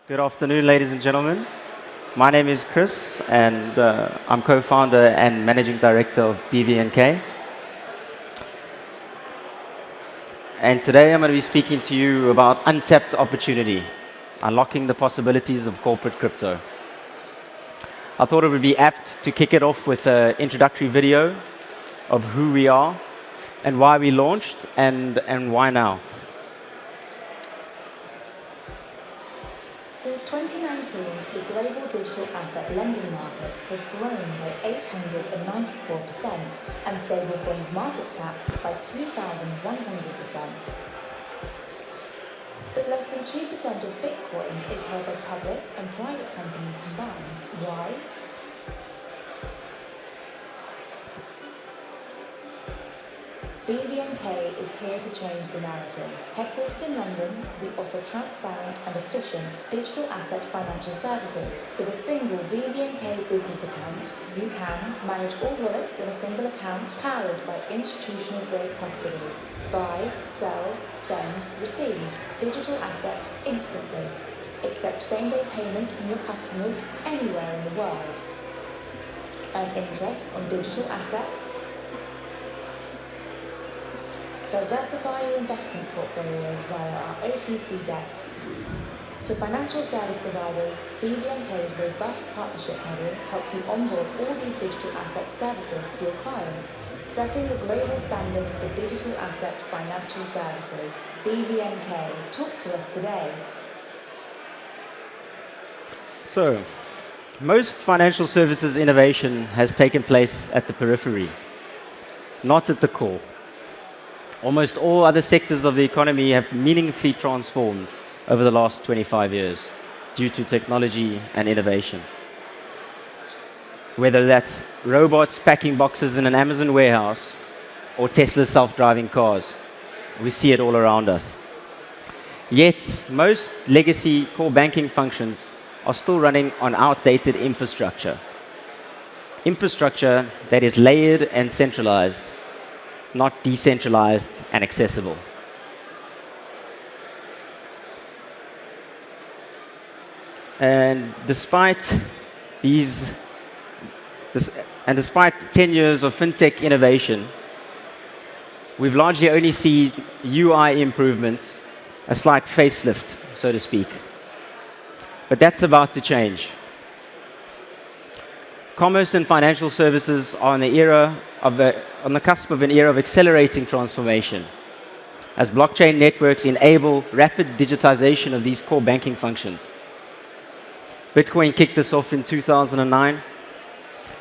Good afternoon, ladies and gentlemen. My name is Chris, and I'm co-founder and managing director of BVNK. And today I'm going to be speaking to you about untapped opportunity, unlocking the possibilities of corporate crypto. I thought it would be apt to kick it off with an introductory video of who we are and why we launched and why now. Since 2019, the global digital asset lending market has grown by 894% and stablecoins market cap by 2,100%. But less than 2% of Bitcoin is held by public and private companies combined. Why? BVNK is here to change the narrative. Headquartered in London, we offer transparent and efficient digital asset financial services. With a single BVNK business account, you can manage all wallets in a single account powered by institutional-grade custody. Buy, sell, send, receive digital assets instantly. Accept same-day payment from your customers anywhere in the world. Earn interest on digital assets. Diversify your investment portfolio via our OTC desk. For financial service providers, BVNK's robust partnership model helps you onboard all these digital asset services for your clients, setting the global standards for digital asset financial services. BVNK, talk to us today. So, most financial services innovation has taken place at the periphery, not at the core. Almost all other sectors of the economy have meaningfully transformed over the last 25 years due to technology and innovation. Whether that's robots packing boxes in an Amazon warehouse or Tesla's self-driving cars, we see it all around us. Yet, most legacy core banking functions are still running on outdated infrastructure. Infrastructure that is layered and centralized, not decentralized and accessible. And despite 10 years of fintech innovation, we've largely only seen UI improvements, a slight facelift, so to speak. But that's about to change. Commerce and financial services are on the cusp of an era of accelerating transformation, as blockchain networks enable rapid digitization of these core banking functions. Bitcoin kicked this off in 2009.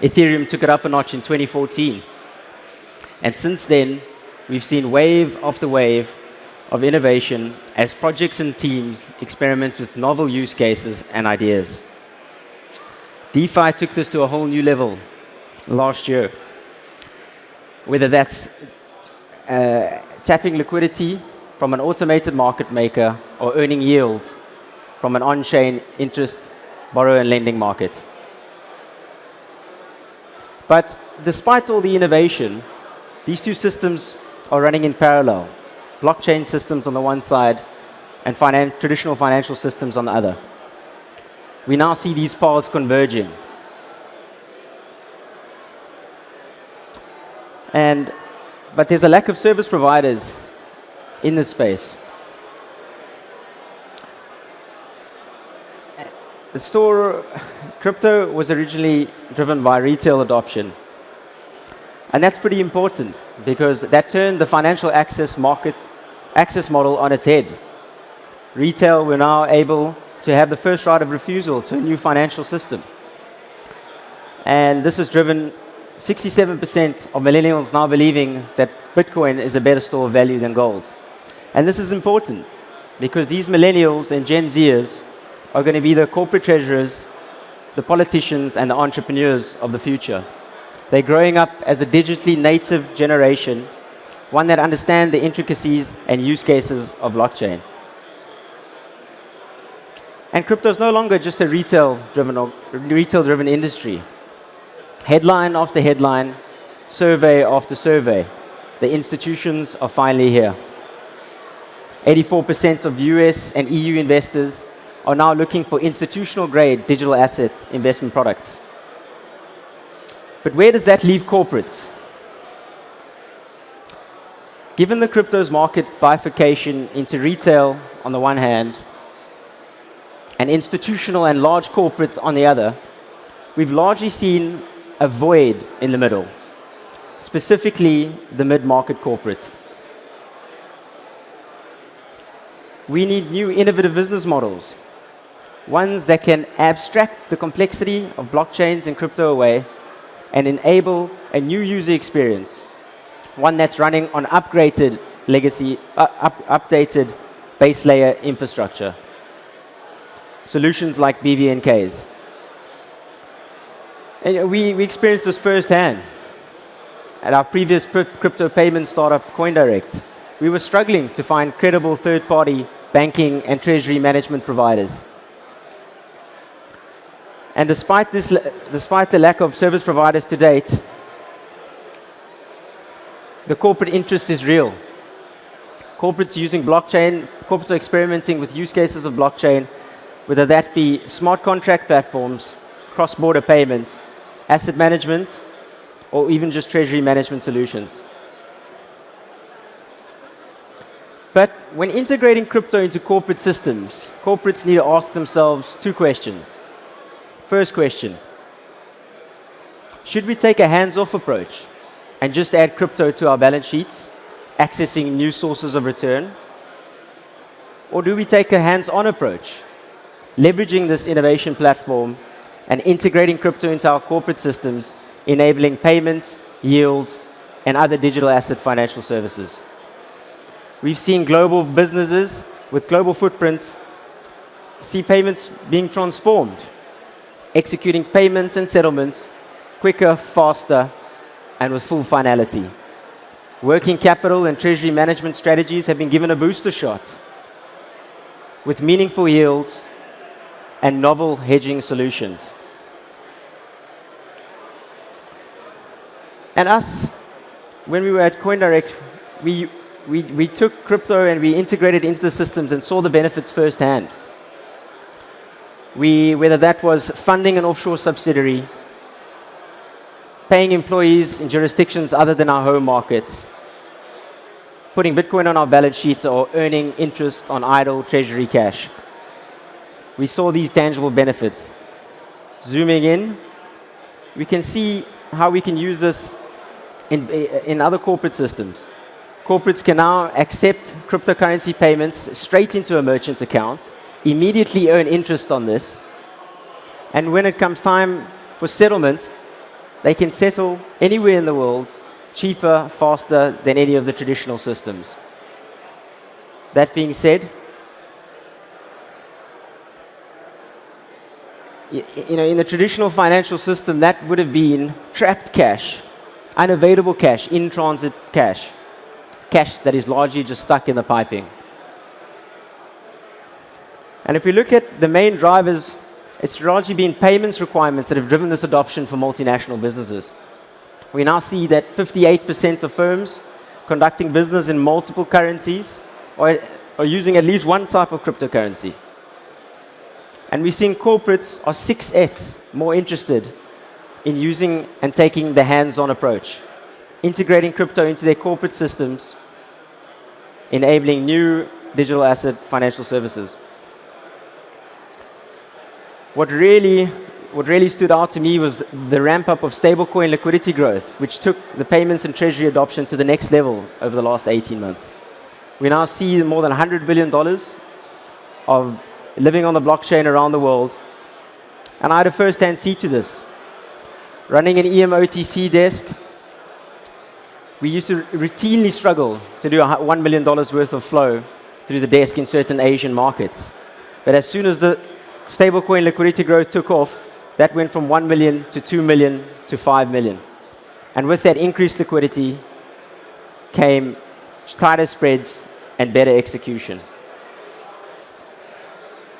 Ethereum took it up a notch in 2014. And since then, we've seen wave after wave of innovation as projects and teams experiment with novel use cases and ideas. DeFi took this to a whole new level last year. Whether that's tapping liquidity from an automated market maker or earning yield from an on-chain interest, borrow and lending market. But despite all the innovation, these two systems are running in parallel. Blockchain systems on the one side and traditional financial systems on the other. We now see these paths converging. But there's a lack of service providers in this space. Crypto was originally driven by retail adoption. And that's pretty important because that turned the financial access model on its head. Retail were now able to have the first right of refusal to a new financial system. And this has driven 67% of millennials now believing that Bitcoin is a better store of value than gold. And this is important because these millennials and Gen Zers are going to be the corporate treasurers, the politicians, and the entrepreneurs of the future. They're growing up as a digitally native generation, one that understands the intricacies and use cases of blockchain. And crypto is no longer just a retail-driven industry. Headline after headline, survey after survey, the institutions are finally here. 84% of US and EU investors are now looking for institutional-grade digital asset investment products. But where does that leave corporates? Given the cryptos market bifurcation into retail on the one hand, and institutional and large corporates on the other, we've largely seen a void in the middle, specifically the mid-market corporate. We need new innovative business models, ones that can abstract the complexity of blockchains and crypto away and enable a new user experience, one that's running on upgraded legacy, updated base layer infrastructure. Solutions like BVNKs. And we experienced this firsthand. At our previous crypto payment startup, CoinDirect, we were struggling to find credible third-party banking and treasury management providers. And despite the lack of service providers to date, the corporate interest is real. Corporates using blockchain, corporates are experimenting with use cases of blockchain, whether that be smart contract platforms, cross-border payments, asset management, or even just treasury management solutions. But when integrating crypto into corporate systems, corporates need to ask themselves two questions. First question, should we take a hands-off approach and just add crypto to our balance sheets, accessing new sources of return? Or do we take a hands-on approach, leveraging this innovation platform and integrating crypto into our corporate systems, enabling payments, yield, and other digital asset financial services? We've seen global businesses with global footprints see payments being transformed, executing payments and settlements quicker, faster, and with full finality. Working capital and treasury management strategies have been given a booster shot with meaningful yields and novel hedging solutions. And us, when we were at CoinDirect, we took crypto and we integrated into the systems and saw the benefits firsthand. Whether that was funding an offshore subsidiary, paying employees in jurisdictions other than our home markets, putting Bitcoin on our balance sheet, or earning interest on idle treasury cash. We saw these tangible benefits. Zooming in, we can see how we can use this in other corporate systems. Corporates can now accept cryptocurrency payments straight into a merchant account, immediately earn interest on this, and when it comes time for settlement, they can settle anywhere in the world, cheaper, faster than any of the traditional systems. That being said, in the traditional financial system, that would have been trapped cash, unavailable cash, in-transit cash, cash that is largely just stuck in the piping. And if we look at the main drivers, it's largely been payments requirements that have driven this adoption for multinational businesses. We now see that 58% of firms conducting business in multiple currencies are using at least one type of cryptocurrency. And we're seeing corporates are 6x more interested in using and taking the hands-on approach, integrating crypto into their corporate systems, enabling new digital asset financial services. What really stood out to me was the ramp-up of stablecoin liquidity growth, which took the payments and treasury adoption to the next level over the last 18 months. We now see more than $100 billion of living on the blockchain around the world. And I had a first-hand seat to this. Running an EM/OTC desk, we used to routinely struggle to do $1 million worth of flow through the desk in certain Asian markets. But as soon as the stablecoin liquidity growth took off, that went from 1 million to 2 million to 5 million. And with that increased liquidity came tighter spreads and better execution.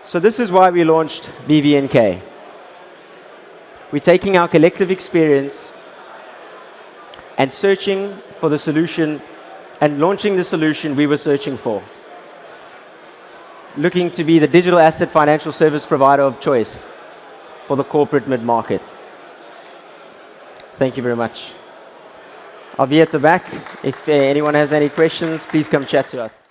So this is why we launched BVNK. We're taking our collective experience and searching for the solution and launching the solution we were searching for. looking to be the digital asset financial service provider of choice for the corporate mid-market. Thank you very much. I'll be at the back. If anyone has any questions, please come chat to us.